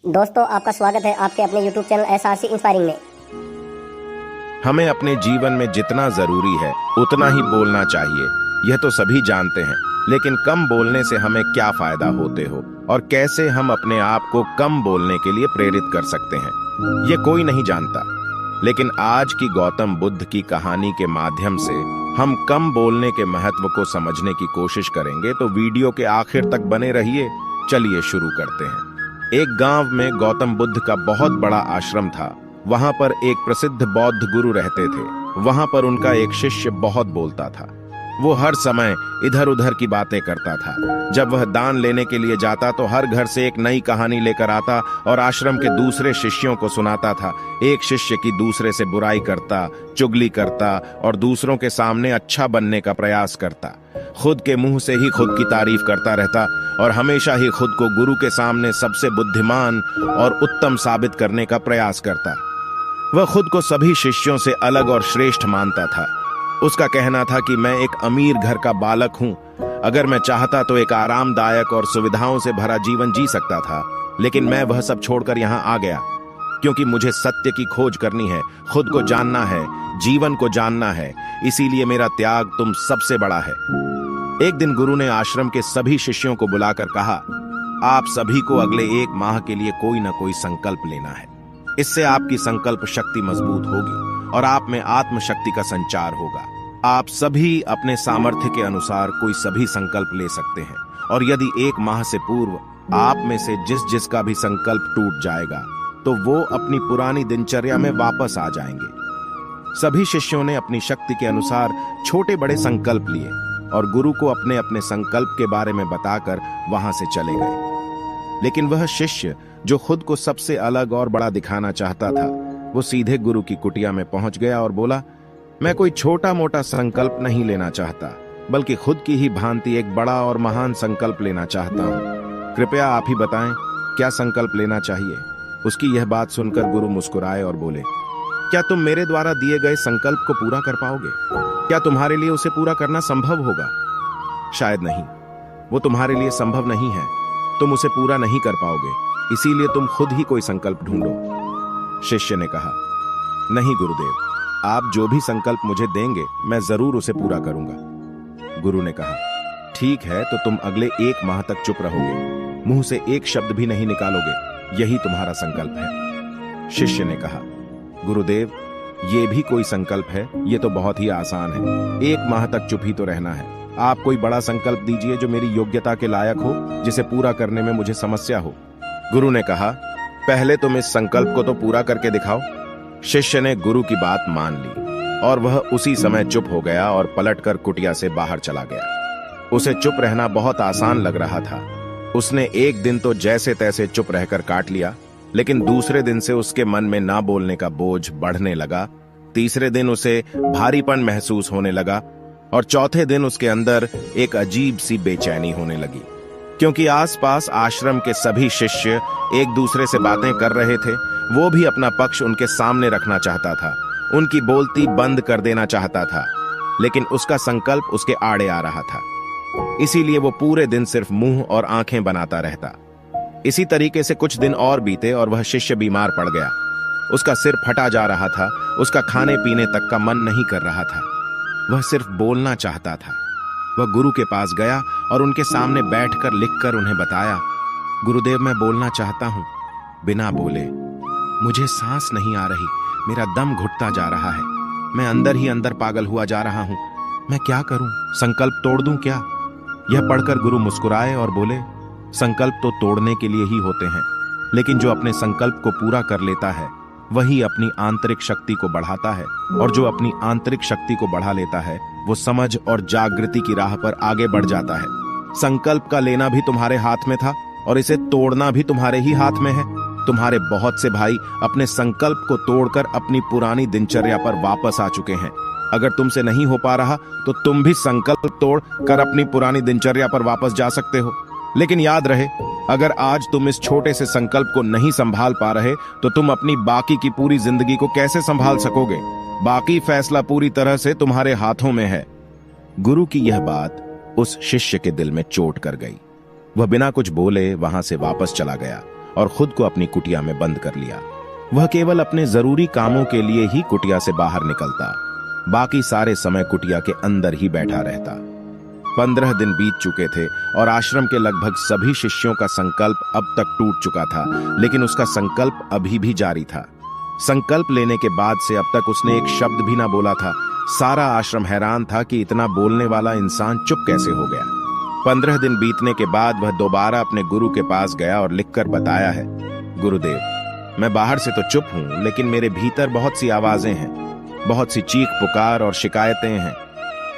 दोस्तों आपका स्वागत है आपके अपने YouTube चैनल SRC इंस्पायरिंग में। हमें अपने जीवन में जितना जरूरी है उतना ही बोलना चाहिए, यह तो सभी जानते हैं। लेकिन कम बोलने से हमें क्या फायदा होते हो और कैसे हम अपने आप को कम बोलने के लिए प्रेरित कर सकते हैं, यह कोई नहीं जानता। लेकिन आज की गौतम बुद्ध की कहानी के माध्यम से हम कम बोलने के महत्व को समझने की कोशिश करेंगे, तो वीडियो के आखिर तक बने रहिए। चलिए शुरू करते हैं। एक गांव में गौतम बुद्ध का बहुत बड़ा आश्रम था। वहां पर एक प्रसिद्ध बौद्ध गुरु रहते थे। वहां पर उनका एक शिष्य बहुत बोलता था। वो हर समय इधर उधर की बातें करता था। जब वह दान लेने के लिए जाता तो हर घर से एक नई कहानी लेकर आता और आश्रम के दूसरे शिष्यों को सुनाता था। एक शिष्य की दूसरे से बुराई करता, चुगली करता और दूसरों के सामने अच्छा बनने का प्रयास करता। खुद के मुंह से ही खुद की तारीफ करता रहता और हमेशा ही खुद को गुरु के सामने सबसे बुद्धिमान और उत्तम साबित करने का प्रयास करता। वह खुद को सभी शिष्यों से अलग और श्रेष्ठ मानता था। उसका कहना था कि मैं एक अमीर घर का बालक हूं। अगर मैं चाहता तो एक आरामदायक और सुविधाओं से भरा जीवन जी सकता था, लेकिन मैं वह सब छोड़कर यहां आ गया क्योंकि मुझे सत्य की खोज करनी है, खुद को जानना है, जीवन को जानना है। इसीलिए मेरा त्याग तुम सबसे बड़ा है। एक दिन गुरु ने आश्रम के सभी शिष्यों को बुलाकर कहा, आप सभी को अगले 1 माह के लिए कोई ना कोई संकल्प लेना है। इससे आपकी संकल्प शक्ति मजबूत होगी और आप में आत्मशक्ति का संचार होगा। आप सभी अपने सामर्थ्य के अनुसार कोई सभी संकल्प ले सकते हैं और यदि 1 माह से पूर्व आप में से जिस का भी संकल्प टूट जाएगा तो वो अपनी पुरानी दिनचर्या में वापस आ जाएंगे। सभी शिष्यों ने अपनी शक्ति के अनुसार छोटे बड़े संकल्प लिए और गुरु को अपने अपने संकल्प के बारे में बताकर वहां से चले गए। लेकिन वह शिष्य जो खुद को सबसे अलग और बड़ा दिखाना चाहता था, वो सीधे गुरु की कुटिया में पहुंच गया और बोला, मैं कोई छोटा मोटा संकल्प नहीं लेना चाहता, बल्कि खुद की ही भांति एक बड़ा और महान संकल्प लेना चाहता हूं। कृपया आप ही बताएं क्या संकल्प लेना चाहिए। उसकी यह बात सुनकर गुरु मुस्कुराए और बोले, क्या तुम मेरे द्वारा दिए गए संकल्प को पूरा कर पाओगे? क्या तुम्हारे लिए उसे पूरा करना संभव होगा? शायद नहीं, वो तुम्हारे लिए संभव नहीं है। तुम उसे पूरा नहीं कर पाओगे, इसीलिए तुम खुद ही कोई संकल्प ढूंढो। शिष्य ने कहा, नहीं गुरुदेव, आप जो भी संकल्प मुझे देंगे मैं जरूर उसे पूरा करूंगा। गुरु ने कहा, ठीक है, तो तुम अगले 1 माह तक चुप रहोगे, मुंह से एक शब्द भी नहीं निकालोगे, यही तुम्हारा संकल्प है। शिष्य ने कहा, गुरुदेव, ये भी कोई संकल्प है? ये तो बहुत ही आसान है। 1 माह तक चुप ही तो रहना है। आप कोई बड़ा संकल्प दीजिए जो मेरी योग्यता के लायक हो, जिसे पूरा करने में मुझे समस्या हो। गुरु ने कहा, पहले तुम इस संकल्प को तो पूरा करके दिखाओ। शिष्य ने गुरु की बात मान ली और वह उसी समय चुप हो गया और पलटकर कुटिया से बाहर चला गया। उसे चुप रहना बहुत आसान लग रहा था। उसने एक दिन तो जैसे तैसे चुप रहकर काट लिया, लेकिन दूसरे दिन से उसके मन में ना बोलने का बोझ बढ़ने लगा। तीसरे दिन उसे भारीपन महसूस होने लगा और चौथे दिन उसके अंदर एक अजीब सी बेचैनी होने लगी, क्योंकि आसपास आश्रम के सभी शिष्य एक दूसरे से बातें कर रहे थे। वो भी अपना पक्ष उनके सामने रखना चाहता था, उनकी बोलती बंद कर देना चाहता था, लेकिन उसका संकल्प उसके आड़े आ रहा था। इसीलिए वो पूरे दिन सिर्फ मुंह और आंखें बनाता रहता। इसी तरीके से कुछ दिन और बीते और वह शिष्य बीमार पड़ गया। उसका सिर फटा जा रहा था, उसका खाने पीने तक का मन नहीं कर रहा था। वह सिर्फ बोलना चाहता था। वह गुरु के पास गया और उनके सामने बैठकर लिखकर उन्हें बताया, गुरुदेव, मैं बोलना चाहता हूं, बिना बोले। मुझे सांस नहीं आ रही, मेरा दम घुटता जा रहा है, मैं अंदर ही अंदर पागल हुआ जा रहा हूं। मैं क्या करूं? संकल्प तोड़ दूं क्या? यह पढ़कर गुरु मुस्कुराए और बोले, संकल्प तो तोड़ने के लिए ही होते हैं, लेकिन जो अपने संकल्प को पूरा कर लेता है वही अपनी आंतरिक शक्ति को बढ़ाता है, और जो अपनी आंतरिक शक्ति को बढ़ा लेता है वो समझ और जागृति की राह पर आगे बढ़ जाता है। संकल्प का लेना भी तुम्हारे हाथ में था और इसे तोड़ना भी तुम्हारे ही हाथ में है। तुम्हारे बहुत से भाई अपने संकल्प को तोड़कर अपनी पुरानी दिनचर्या पर वापस आ चुके हैं। अगर तुमसे नहीं हो पा रहा तो तुम भी संकल्प तोड़ कर अपनी पुरानी दिनचर्या पर वापस जा सकते हो। लेकिन याद रहे, अगर आज तुम इस छोटे से संकल्प को नहीं संभाल पा रहे तो तुम अपनी बाकी की पूरी जिंदगी को कैसे संभाल सकोगे? बाकी फैसला पूरी तरह से तुम्हारे हाथों में है। गुरु की यह बात उस शिष्य के दिल में चोट कर गई। वह बिना कुछ बोले वहां से वापस चला गया और खुद को अपनी कुटिया में बंद कर लिया। वह केवल अपने जरूरी कामों के लिए ही कुटिया से बाहर निकलता, बाकी सारे समय कुटिया के अंदर ही बैठा रहता। 15 दिन बीत चुके थे और आश्रम के लगभग सभी शिष्यों का संकल्प अब तक टूट चुका था, लेकिन उसका संकल्प अभी भी जारी था। संकल्प लेने के बाद से अब तक उसने एक शब्द भी ना बोला था। सारा आश्रम हैरान था कि इतना बोलने वाला इंसान चुप कैसे हो गया। 15 दिन बीतने के बाद वह दोबारा अपने गुरु के पास गया और लिखकर बताया है, गुरुदेव, मैं बाहर से तो चुप हूं, लेकिन मेरे भीतर बहुत सी आवाजें हैं, बहुत सी चीख पुकार और शिकायतें हैं।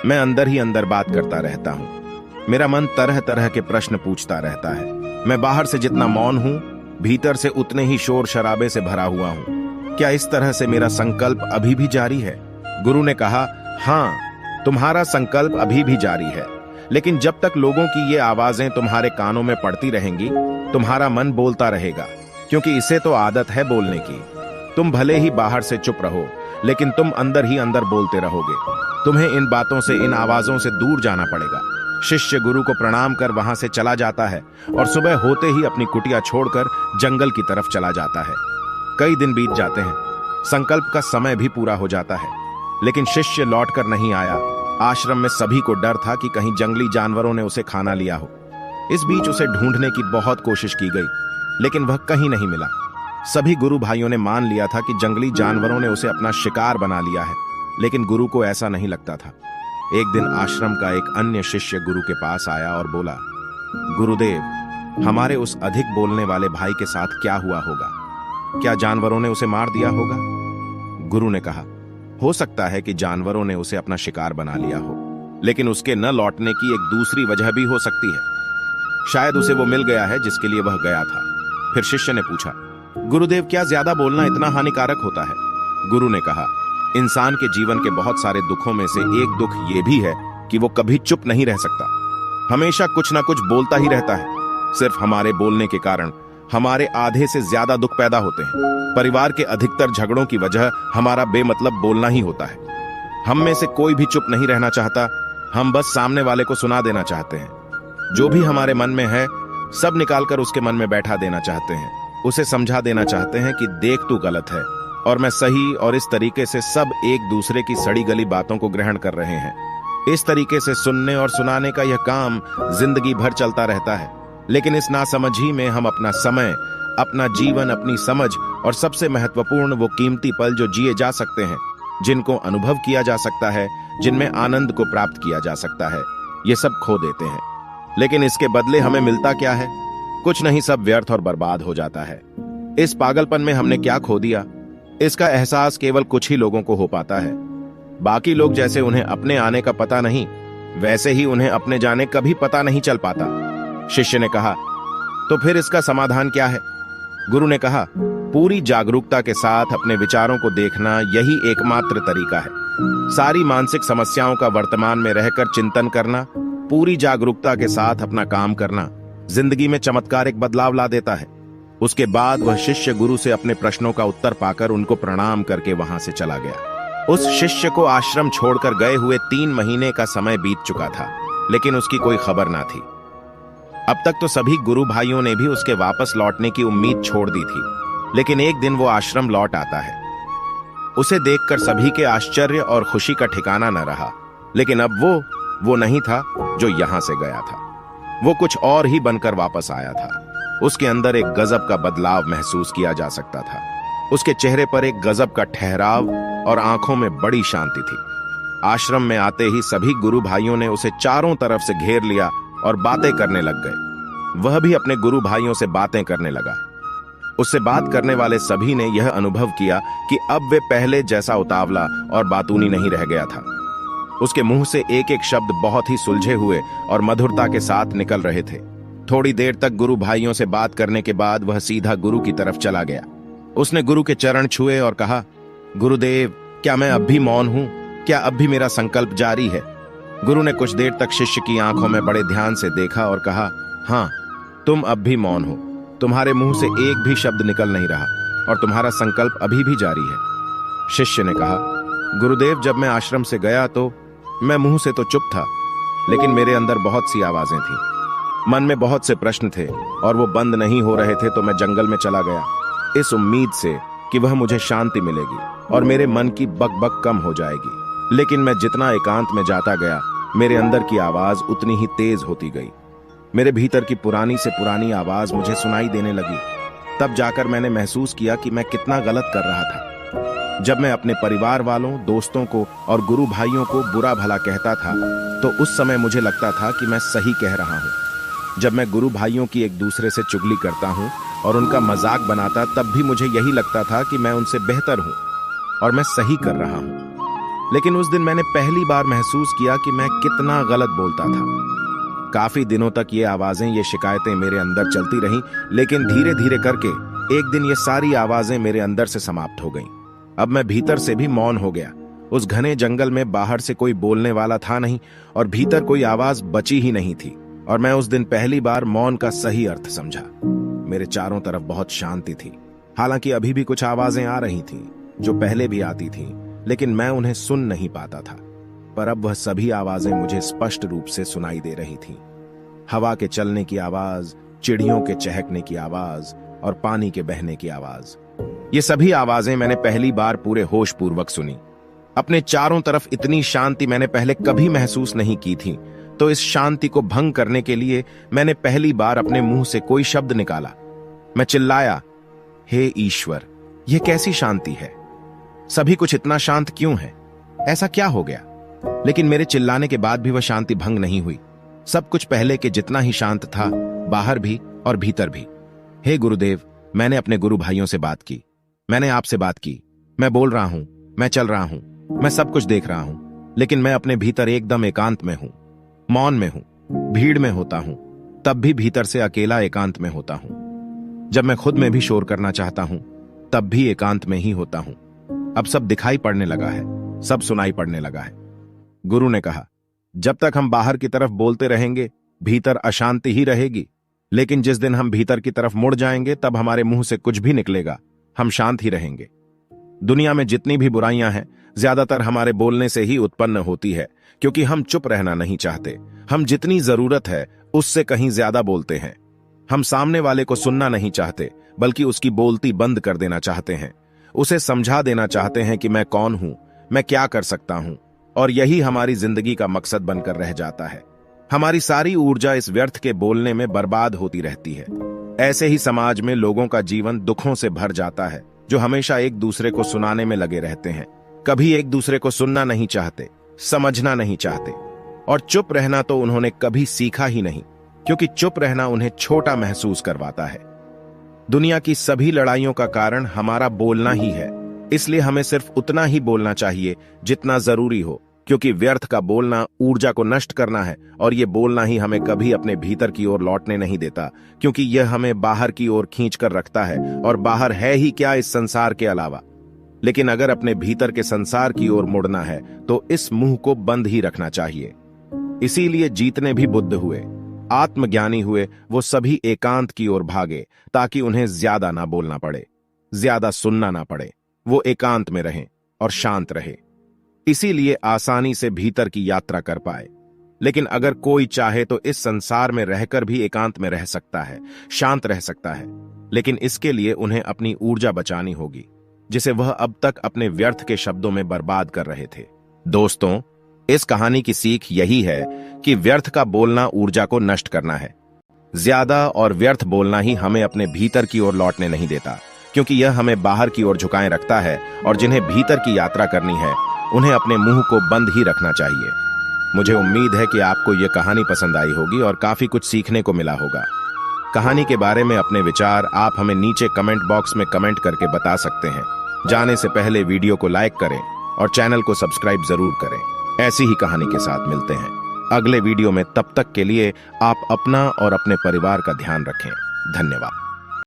मैं अंदर ही अंदर बात करता रहता हूं। मेरा मन तरह तरह के प्रश्न पूछता रहता है। मैं बाहर से जितना मौन हूं, भीतर से उतने ही शोर शराबे से भरा हुआ हूं। क्या इस तरह से मेरा संकल्प अभी भी जारी है? गुरु ने कहा, हाँ, तुम्हारा संकल्प अभी भी जारी है, लेकिन जब तक लोगों की ये आवाजें तुम्हारे कानों में पड़ती रहेंगी, तुम्हारा मन बोलता रहेगा, क्योंकि इसे तो आदत है बोलने की। तुम भले ही बाहर से चुप रहो, लेकिन तुम अंदर ही अंदर बोलते रहोगे। तुम्हें इन बातों से, इन आवाजों से दूर जाना पड़ेगा। शिष्य गुरु को प्रणाम कर वहां से चला जाता है और सुबह होते ही अपनी कुटिया छोड़कर जंगल की तरफ चला जाता है। कई दिन बीत जाते हैं, संकल्प का समय भी पूरा हो जाता है, लेकिन शिष्य लौटकर नहीं आया। आश्रम में सभी को डर था कि कहीं जंगली जानवरों ने उसे खाना लिया हो। इस बीच उसे ढूंढने की बहुत कोशिश की गई, लेकिन वह कहीं नहीं मिला। सभी गुरु भाइयों ने मान लिया था कि जंगली जानवरों ने उसे अपना शिकार बना लिया है, लेकिन गुरु को ऐसा नहीं लगता था। एक दिन आश्रम का एक अन्य शिष्य गुरु के पास आया और बोला, गुरुदेव, हमारे उस अधिक बोलने वाले भाई के साथ क्या हुआ होगा? क्या जानवरों ने उसे मार दिया होगा? गुरु ने कहा, हो सकता है कि जानवरों ने उसे अपना शिकार बना लिया हो, लेकिन उसके न लौटने की एक दूसरी वजह भी हो सकती है। शायद उसे वो मिल गया है जिसके लिए वह गया था। फिर शिष्य ने पूछा, गुरुदेव, क्या ज्यादा बोलना इतना हानिकारक होता है? गुरु ने कहा, इंसान के जीवन के बहुत सारे दुखों में से एक दुख ये भी है कि वो कभी चुप नहीं रह सकता, हमेशा कुछ ना कुछ बोलता ही रहता है। सिर्फ हमारे बोलने के कारण हमारे आधे से ज्यादा दुख पैदा होते हैं। परिवार के अधिकतर झगड़ों की वजह हमारा बेमतलब बोलना ही होता है। हम में से कोई भी चुप नहीं रहना चाहता, हम बस सामने वाले को सुना देना चाहते हैं। जो भी हमारे मन में है, सब निकालकर उसके मन में बैठा देना चाहते हैं। उसे समझा देना चाहते हैं कि देख, तू गलत है और मैं सही, और इस तरीके से सब एक दूसरे की सड़ी गली बातों को ग्रहण कर रहे हैं। इस तरीके से सुनने और सुनाने का यह काम जिंदगी भर चलता रहता है, लेकिन इस नासमझी में हम अपना समय, अपना जीवन, अपनी समझ और सबसे महत्वपूर्ण वो कीमती पल जो जिए जा सकते हैं, जिनको अनुभव किया जा सकता है, जिनमें आनंद को प्राप्त किया जा सकता है, ये सब खो देते हैं। लेकिन इसके बदले हमें मिलता क्या है? कुछ नहीं, सब व्यर्थ और बर्बाद हो जाता है। इस पागलपन में हमने क्या खो दिया, इसका एहसास केवल कुछ ही लोगों को हो पाता है। बाकी लोग जैसे उन्हें अपने आने का पता नहीं, वैसे ही उन्हें अपने जाने का भी पता नहीं चल पाता। शिष्य ने कहा, तो फिर इसका समाधान क्या है? गुरु ने कहा, पूरी जागरूकता के साथ अपने विचारों को देखना यही एकमात्र तरीका है। सारी मानसिक समस्याओं का वर्तमान में रहकर चिंतन करना, पूरी जागरूकता के साथ अपना काम करना जिंदगी में चमत्कारिक बदलाव ला देता है। उसके बाद वह शिष्य गुरु से अपने प्रश्नों का उत्तर पाकर उनको प्रणाम करके वहां से चला गया। उस शिष्य को आश्रम छोड़कर गए हुए 3 महीने का समय बीत चुका था, लेकिन उसकी कोई खबर ना थी। अब तक तो सभी गुरु भाइयों ने भी उसके वापस लौटने की उम्मीद छोड़ दी थी, लेकिन एक दिन वो आश्रम लौट आता है। उसे देखकर सभी के आश्चर्य और खुशी का ठिकाना न रहा, लेकिन अब वो नहीं था जो यहां से गया था। वो कुछ और ही बनकर वापस आया था। उसके अंदर एक गजब का बदलाव महसूस किया जा सकता था। उसके चेहरे पर एक गजब का ठहराव और आंखों में बड़ी शांति थी। आश्रम में आते ही सभी गुरु भाइयों ने उसे चारों तरफ से घेर लिया और बातें करने लग गए। वह भी अपने गुरु भाइयों से बातें करने लगा। उससे बात करने वाले सभी ने यह अनुभव किया कि अब वे पहले जैसा उतावला और बातूनी नहीं रह गया था। उसके मुंह से एक एक शब्द बहुत ही सुलझे हुए और मधुरता के साथ निकल रहे थे। थोड़ी देर तक गुरु भाइयों से बात करने के बाद वह सीधा गुरु की तरफ चला गया। उसने गुरु के चरण छुए और कहा, गुरुदेव, क्या मैं अब भी मौन हूं? क्या अब भी मेरा संकल्प जारी है? गुरु ने कुछ देर तक शिष्य की आंखों में बड़े ध्यान से देखा और कहा, हाँ, तुम अब भी मौन हो। तुम्हारे मुंह से एक भी शब्द निकल नहीं रहा और तुम्हारा संकल्प अभी भी जारी है। शिष्य ने कहा, गुरुदेव, जब मैं आश्रम से गया तो मैं मुंह से तो चुप था, लेकिन मेरे अंदर बहुत सी आवाजें थीं। मन में बहुत से प्रश्न थे और वो बंद नहीं हो रहे थे, तो मैं जंगल में चला गया इस उम्मीद से कि वह मुझे शांति मिलेगी और मेरे मन की बकबक कम हो जाएगी। लेकिन मैं जितना एकांत में जाता गया, मेरे अंदर की आवाज उतनी ही तेज होती गई। मेरे भीतर की पुरानी से पुरानी आवाज मुझे सुनाई देने लगी। तब जाकर मैंने महसूस किया कि मैं कितना गलत कर रहा था। जब मैं अपने परिवार वालों, दोस्तों को और गुरु भाइयों को बुरा भला कहता था, तो उस समय मुझे लगता था कि मैं सही कह रहा हूं। जब मैं गुरु भाइयों की एक दूसरे से चुगली करता हूं और उनका मजाक बनाता, तब भी मुझे यही लगता था कि मैं उनसे बेहतर हूं और मैं सही कर रहा हूं। लेकिन उस दिन मैंने पहली बार महसूस किया कि मैं कितना गलत बोलता था। काफी दिनों तक ये आवाजें, ये शिकायतें मेरे अंदर चलती रहीं, लेकिन धीरे धीरे करके एक दिन ये सारी आवाजें मेरे अंदर से समाप्त हो गईं। अब मैं भीतर से भी मौन हो गया। उस घने जंगल में बाहर से कोई बोलने वाला था नहीं और भीतर कोई आवाज बची ही नहीं थी। और मैं उस दिन पहली बार मौन का सही अर्थ समझा। मेरे चारों तरफ बहुत शांति थी। हालांकि अभी भी कुछ आवाजें आ रही थीं, जो पहले भी आती थीं, लेकिन मैं उन्हें सुन नहीं पाता था। पर अब वह सभी आवाजें मुझे स्पष्ट रूप से सुनाई दे रही थीं। हवा के चलने की आवाज, चिड़ियों के चहकने की आवाज और पानी के बहने की आवाज। ये सभी आवाजें मैंने पहली बार पूरे होश पूर्वक सुनी। अपने चारों तरफ इतनी शांति मैंने पहले कभी महसूस नहीं की थी। तो इस शांति को भंग करने के लिए मैंने पहली बार अपने मुंह से कोई शब्द निकाला। मैं चिल्लाया, हे ईश्वर, यह कैसी शांति है? सभी कुछ इतना शांत क्यों है? ऐसा क्या हो गया? लेकिन मेरे चिल्लाने के बाद भी वह शांति भंग नहीं हुई। सब कुछ पहले के जितना ही शांत था, बाहर भी और भीतर भी। हे गुरुदेव, मैंने अपने गुरु भाइयों से बात की, मैंने आपसे बात की। मैं बोल रहा हूं, मैं चल रहा हूं, मैं सब कुछ देख रहा हूं, लेकिन मैं अपने भीतर एकदम एकांत में हूं, मौन में हूं, भीड़ में होता हूं, तब भी भीतर से अकेला एकांत में होता हूं। जब मैं खुद में भी शोर करना चाहता हूं, तब भी एकांत में ही होता हूं। अब सब दिखाई पड़ने लगा है, सब सुनाई पड़ने लगा है। गुरु ने कहा, जब तक हम बाहर की तरफ बोलते रहेंगे, भीतर अशांति ही रहेगी। लेकिन जिस दिन हम भीतर की तरफ मुड़ जाएंगे, तब हमारे मुंह से कुछ भी निकलेगा, हम शांत ही रहेंगे। दुनिया में जितनी भी बुराइयां हैं, ज्यादातर हमारे बोलने से ही उत्पन्न होती है, क्योंकि हम चुप रहना नहीं चाहते। हम जितनी जरूरत है उससे कहीं ज्यादा बोलते हैं। हम सामने वाले को सुनना नहीं चाहते, बल्कि उसकी बोलती बंद कर देना चाहते हैं। उसे समझा देना चाहते हैं कि मैं कौन हूं, मैं क्या कर सकता हूं, और यही हमारी जिंदगी का मकसद बनकर रह जाता है। हमारी सारी ऊर्जा इस व्यर्थ के बोलने में बर्बाद होती रहती है। ऐसे ही समाज में लोगों का जीवन दुखों से भर जाता है, जो हमेशा एक दूसरे को सुनाने में लगे रहते हैं। कभी एक दूसरे को सुनना नहीं चाहते, समझना नहीं चाहते, और चुप रहना तो उन्होंने कभी सीखा ही नहीं, क्योंकि चुप रहना उन्हें छोटा महसूस करवाता है। दुनिया की सभी लड़ाइयों का कारण हमारा बोलना ही है। इसलिए हमें सिर्फ उतना ही बोलना चाहिए जितना जरूरी हो, क्योंकि व्यर्थ का बोलना ऊर्जा को नष्ट करना है, और ये बोलना ही हमें कभी अपने भीतर की ओर लौटने नहीं देता, क्योंकि यह हमें बाहर की ओर खींच कर रखता है, और बाहर है ही क्या इस संसार के अलावा। लेकिन अगर अपने भीतर के संसार की ओर मुड़ना है, तो इस मुंह को बंद ही रखना चाहिए। इसीलिए जितने भी बुद्ध हुए, आत्मज्ञानी हुए, वो सभी एकांत की ओर भागे, ताकि उन्हें ज्यादा ना बोलना पड़े, ज्यादा सुनना ना पड़े। वो एकांत में रहें और शांत रहे, इसीलिए आसानी से भीतर की यात्रा कर पाए। लेकिन अगर कोई चाहे तो इस संसार में रहकर भी एकांत में रह सकता है, शांत रह सकता है, लेकिन इसके लिए उन्हें अपनी ऊर्जा बचानी होगी, जिसे वह अब तक अपने व्यर्थ के शब्दों में बर्बाद कर रहे थे। दोस्तों, इस कहानी की सीख यही है कि व्यर्थ का बोलना ऊर्जा को नष्ट करना है। ज्यादा और व्यर्थ बोलना ही हमें अपने भीतर की ओर लौटने नहीं देता, क्योंकि यह हमें बाहर की ओर झुकाए रखता है, और जिन्हें भीतर की यात्रा करनी है, उन्हें अपने मुंह को बंद ही रखना चाहिए। मुझे उम्मीद है कि आपको यह कहानी पसंद आई होगी और काफी कुछ सीखने को मिला होगा। कहानी के बारे में अपने विचार आप हमें नीचे कमेंट बॉक्स में कमेंट करके बता सकते हैं। जाने से पहले वीडियो को लाइक करें और चैनल को सब्सक्राइब जरूर करें। ऐसी ही कहानी के साथ मिलते हैं अगले वीडियो में। तब तक के लिए आप अपना और अपने परिवार का ध्यान रखें। धन्यवाद।